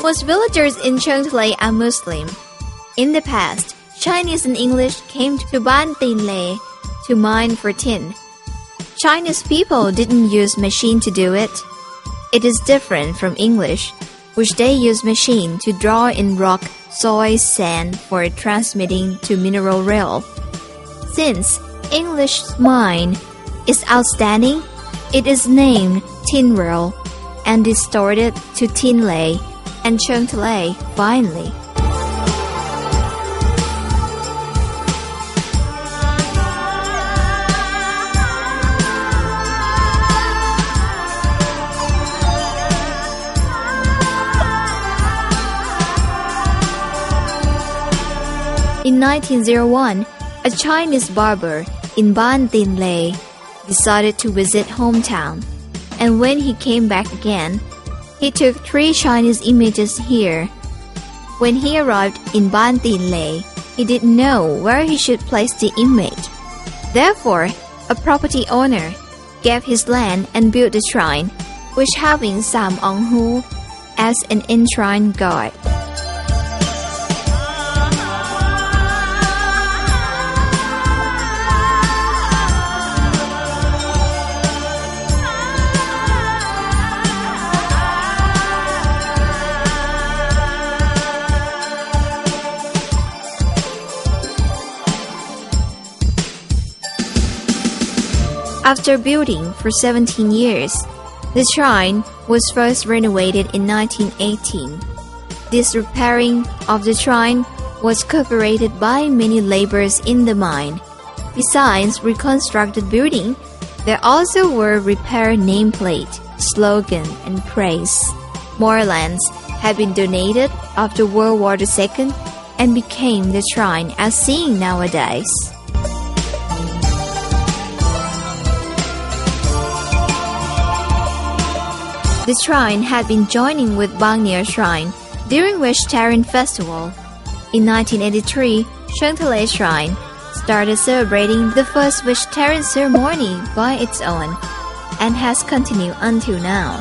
Most villagers in Chengtele are Muslim. In the past, Chinese and English came to Ban Tin Le to mine for tin. Chinese people didn't use machine to do it. It is different from English, which they use machine to draw in rock, soil, sand for transmitting to mineral rail. Since English mine is outstanding, it is named Tin Rail and distorted to Tin Le and Chengtele finally. In 1901, a Chinese barber in Ban Tin Le decided to visit hometown, and when he came back again, he took 3 Chinese images here. When he arrived in Ban Tin Le, he didn't know where he should place the image. Therefore, a property owner gave his land and built the shrine, which having Sam Ong Hu as an enshrined god. After building for 17 years, the shrine was first renovated in 1918. This repairing of the shrine was cooperated by many laborers in the mine. Besides reconstructed building, there also were repair nameplate, slogan, and praise. More lands had been donated after World War II and became the shrine as seen nowadays. The shrine had been joining with Bangnia Shrine during Vegetarian Festival. In 1983, Chengtele Shrine started celebrating the first vegetarian ceremony by its own and has continued until now.